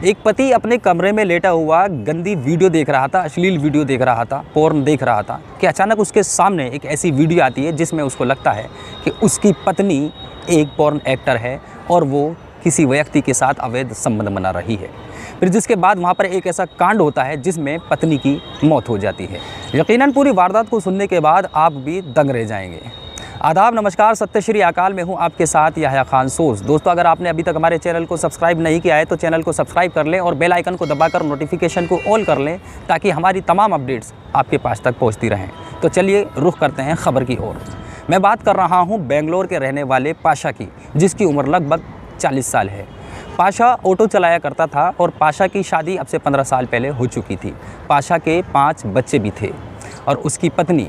एक पति अपने कमरे में लेटा हुआ गंदी वीडियो देख रहा था, अश्लील वीडियो देख रहा था, पोर्न देख रहा था कि अचानक उसके सामने एक ऐसी वीडियो आती है जिसमें उसको लगता है कि उसकी पत्नी एक पोर्न एक्टर है और वो किसी व्यक्ति के साथ अवैध संबंध बना रही है। फिर जिसके बाद वहाँ पर एक ऐसा कांड होता है जिसमें पत्नी की मौत हो जाती है। यकीनन पूरी वारदात को सुनने के बाद आप भी दंग रह जाएंगे। आदाब, नमस्कार, सत्य श्री अकाल। में हूँ आपके साथ याह्या खान सोज। दोस्तों, अगर आपने अभी तक हमारे चैनल को सब्सक्राइब नहीं किया है तो चैनल को सब्सक्राइब कर लें और बेल आइकन को दबाकर नोटिफिकेशन को ऑल कर लें ताकि हमारी तमाम अपडेट्स आपके पास तक पहुँचती रहें। तो चलिए रुख करते हैं खबर की ओर। मैं बात कर रहा हूँ बेंगलोर के रहने वाले पाशा की, जिसकी उम्र लगभग 40 साल है। पाशा ऑटो चलाया करता था और पाशा की शादी अब से 15 साल पहले हो चुकी थी। पाशा के 5 बच्चे भी थे और उसकी पत्नी,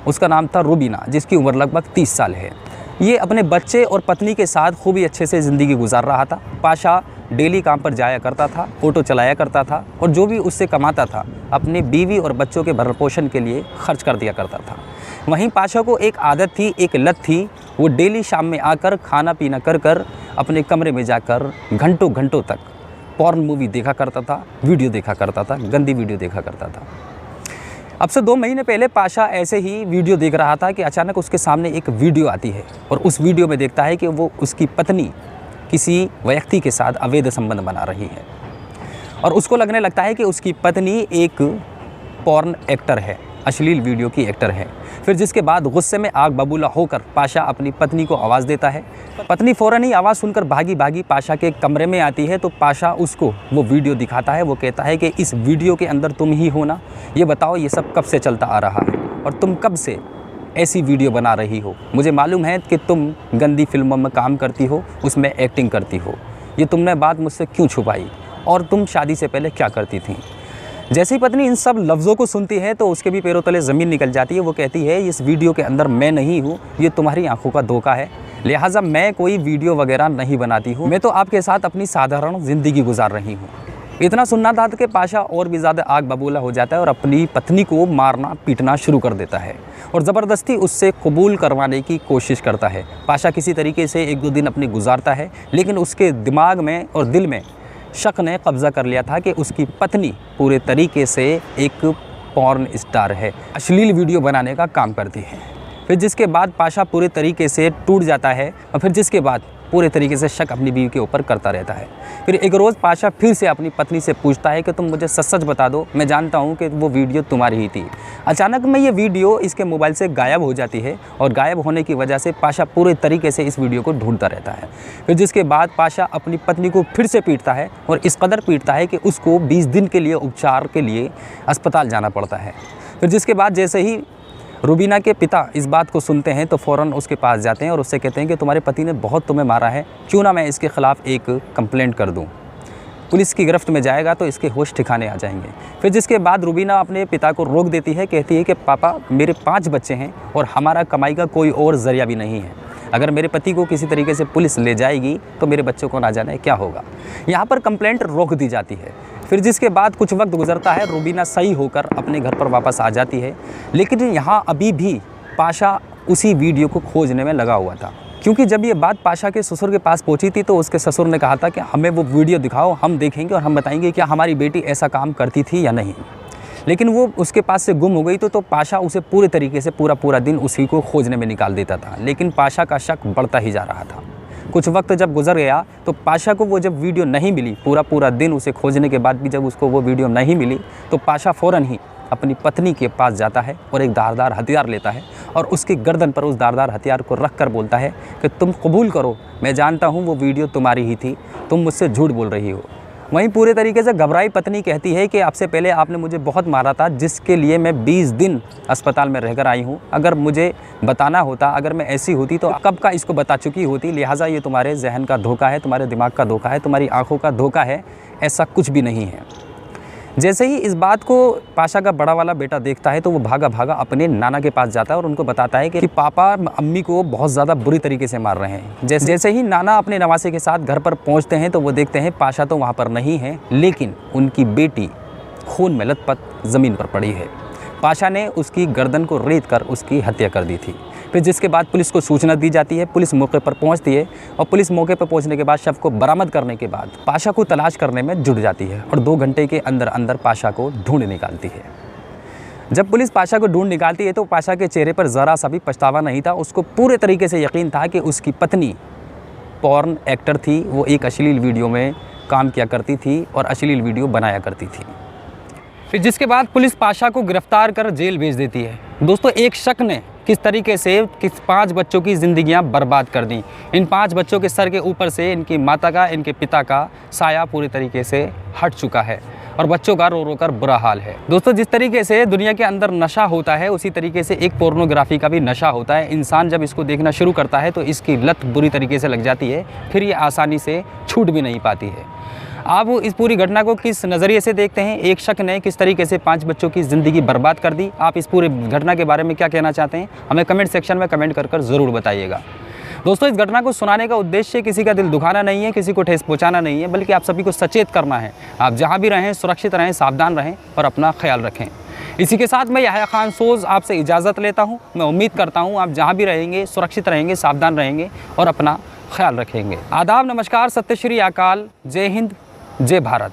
उसका नाम था रूबीना, जिसकी उम्र लगभग 30 साल है। ये अपने बच्चे और पत्नी के साथ खूब ही अच्छे से ज़िंदगी गुजार रहा था। पाशा डेली काम पर जाया करता था, ऑटो चलाया करता था और जो भी उससे कमाता था अपनी बीवी और बच्चों के भरण पोषण के लिए खर्च कर दिया करता था। वहीं पाशा को एक आदत थी, एक लत थी। वो डेली शाम में आकर खाना पीना कर अपने कमरे में जाकर घंटों घंटों तक पॉर्न मूवी देखा करता था, वीडियो देखा करता था, गंदी वीडियो देखा करता था। अब से 2 महीने पहले पाशा ऐसे ही वीडियो देख रहा था कि अचानक उसके सामने एक वीडियो आती है और उस वीडियो में देखता है कि वो उसकी पत्नी किसी व्यक्ति के साथ अवैध संबंध बना रही है और उसको लगने लगता है कि उसकी पत्नी एक पॉर्न एक्टर है, अश्लील वीडियो की एक्टर है। फिर जिसके बाद गुस्से में आग बबूला होकर पाशा अपनी पत्नी को आवाज़ देता है। पत्नी फ़ौरन ही आवाज़ सुनकर भागी पाशा के कमरे में आती है तो पाशा उसको वो वीडियो दिखाता है। वो कहता है कि इस वीडियो के अंदर तुम ही हो ना, ये बताओ ये सब कब से चलता आ रहा है और तुम कब से ऐसी वीडियो बना रही हो। मुझे मालूम है कि तुम गंदी फिल्मों में काम करती हो, उसमें एक्टिंग करती हो। ये तुमने बात मुझसे क्यों छुपाई और तुम शादी से पहले क्या करती थी। जैसे ही पत्नी इन सब लफ्ज़ों को सुनती है तो उसके भी पैरों तले ज़मीन निकल जाती है। वो कहती है इस वीडियो के अंदर मैं नहीं हूँ, ये तुम्हारी आंखों का धोखा है, लिहाजा मैं कोई वीडियो वगैरह नहीं बनाती हूँ, मैं तो आपके साथ अपनी साधारण ज़िंदगी गुजार रही हूँ। इतना सुनना था कि पाशा और भी ज़्यादा आग बबूला हो जाता है और अपनी पत्नी को मारना पीटना शुरू कर देता है और ज़बरदस्ती उससे कबूल करवाने की कोशिश करता है। पाशा किसी तरीके से 1-2 दिन अपनी गुजारता है, लेकिन उसके दिमाग में और दिल में शक ने कब्ज़ा कर लिया था कि उसकी पत्नी पूरे तरीके से एक पॉर्न स्टार है, अश्लील वीडियो बनाने का काम करती है। फिर जिसके बाद पाशा पूरे तरीके से टूट जाता है और फिर जिसके बाद पूरे तरीके से शक अपनी बीवी के ऊपर करता रहता है। फिर एक रोज़ पाशा फिर से अपनी पत्नी से पूछता है कि तुम मुझे सच बता दो, मैं जानता हूँ कि वो वीडियो तुम्हारी ही थी। अचानक में ये वीडियो इसके मोबाइल से गायब हो जाती है और गायब होने की वजह से पाशा पूरे तरीके से इस वीडियो को ढूंढता रहता है। फिर जिसके बाद पाशा अपनी पत्नी को फिर से पीटता है और इस कदर पीटता है कि उसको 20 दिन के लिए उपचार के लिए अस्पताल जाना पड़ता है। फिर जिसके बाद जैसे ही रूबीना के पिता इस बात को सुनते हैं तो फ़ौरन उसके पास जाते हैं और उससे कहते हैं कि तुम्हारे पति ने बहुत तुम्हें मारा है, क्यों ना मैं इसके ख़िलाफ़ एक कंप्लेंट कर दूं। पुलिस की गिरफ्त में जाएगा तो इसके होश ठिकाने आ जाएंगे। फिर जिसके बाद रूबीना अपने पिता को रोक देती है, कहती है कि पापा मेरे 5 बच्चे हैं और हमारा कमाई का कोई और ज़रिया भी नहीं है। अगर मेरे पति को किसी तरीके से पुलिस ले जाएगी तो मेरे बच्चों को ना जाने क्या होगा। यहाँ पर कंप्लेंट रोक दी जाती है। फिर जिसके बाद कुछ वक्त गुजरता है, रूबीना सही होकर अपने घर पर वापस आ जाती है, लेकिन यहाँ अभी भी पाशा उसी वीडियो को खोजने में लगा हुआ था। क्योंकि जब ये बात पाशा के ससुर के पास पहुंची थी तो उसके ससुर ने कहा था कि हमें वो वीडियो दिखाओ, हम देखेंगे और हम बताएंगे क्या हमारी बेटी ऐसा काम करती थी या नहीं। लेकिन वो उसके पास से गुम हो गई तो पाशा उसे पूरे तरीके से पूरा दिन उसी को खोजने में निकाल देता था। लेकिन पाशा का शक बढ़ता ही जा रहा था। कुछ वक्त जब गुजर गया तो पाशा को वो जब वीडियो नहीं मिली, पूरा दिन उसे खोजने के बाद भी जब उसको वो वीडियो नहीं मिली तो पाशा फ़ौरन ही अपनी पत्नी के पास जाता है और एक धारदार हथियार लेता है और उसकी गर्दन पर उस धारदार हथियार को रख कर बोलता है कि तुम कबूल करो, मैं जानता हूँ वो वीडियो तुम्हारी ही थी, तुम मुझसे झूठ बोल रही हो। वहीं पूरे तरीके से घबराई पत्नी कहती है कि आपसे पहले आपने मुझे बहुत मारा था, जिसके लिए मैं 20 दिन अस्पताल में रहकर आई हूँ। अगर मुझे बताना होता, अगर मैं ऐसी होती तो कब का इसको बता चुकी होती, लिहाजा ये तुम्हारे जहन का धोखा है, तुम्हारे दिमाग का धोखा है, तुम्हारी आंखों का धोखा है, ऐसा कुछ भी नहीं है। जैसे ही इस बात को पाशा का बड़ा वाला बेटा देखता है तो वो भागा अपने नाना के पास जाता है और उनको बताता है कि पापा अम्मी को बहुत ज़्यादा बुरी तरीके से मार रहे हैं। जैसे ही नाना अपने नवासे के साथ घर पर पहुंचते हैं तो वो देखते हैं पाशा तो वहाँ पर नहीं है, लेकिन उनकी बेटी खून में लथपथ ज़मीन पर पड़ी है। पाशा ने उसकी गर्दन को रेत कर उसकी हत्या कर दी थी। फिर जिसके बाद पुलिस को सूचना दी जाती है, पुलिस मौके पर पहुंचती है और पुलिस मौके पर पहुंचने के बाद शव को बरामद करने के बाद पाशा को तलाश करने में जुट जाती है और 2 घंटे के अंदर अंदर पाशा को ढूंढ निकालती है। जब पुलिस पाशा को ढूंढ निकालती है तो पाशा के चेहरे पर ज़रा सा भी पछतावा नहीं था। उसको पूरे तरीके से यकीन था कि उसकी पत्नी पॉर्न एक्टर थी, वो एक अश्लील वीडियो में काम किया करती थी और अश्लील वीडियो बनाया करती थी। फिर जिसके बाद पुलिस पाशा को गिरफ्तार कर जेल भेज देती है। दोस्तों, एक शख्स ने किस तरीके से 5 बच्चों की ज़िंदगियां बर्बाद कर दी। इन 5 बच्चों के सर के ऊपर से इनकी माता का, इनके पिता का साया पूरी तरीके से हट चुका है और बच्चों का रो रो कर बुरा हाल है। दोस्तों, जिस तरीके से दुनिया के अंदर नशा होता है उसी तरीके से एक पोर्नोग्राफी का भी नशा होता है। इंसान जब इसको देखना शुरू करता है तो इसकी लत बुरी तरीके से लग जाती है, फिर ये आसानी से छूट भी नहीं पाती है। आप इस पूरी घटना को किस नज़रिए से देखते हैं? एक शख्स ने किस तरीके से 5 बच्चों की ज़िंदगी बर्बाद कर दी। आप इस पूरी घटना के बारे में क्या कहना चाहते हैं? हमें कमेंट सेक्शन में कमेंट कर ज़रूर बताइएगा। दोस्तों, इस घटना को सुनाने का उद्देश्य किसी का दिल दुखाना नहीं है, किसी को ठेस पहुंचाना नहीं है, बल्कि आप सभी को सचेत करना है। आप जहां भी रहें सुरक्षित रहें, सावधान रहें और अपना ख्याल रखें। इसी के साथ मैं याह्या खान सोज आपसे इजाज़त लेता हूं। मैं उम्मीद करता हूं आप जहां भी रहेंगे सुरक्षित रहेंगे, सावधान रहेंगे और अपना ख्याल रखेंगे। आदाब, नमस्कार, सत्य श्री अकाल, जय हिंद, जय भारत।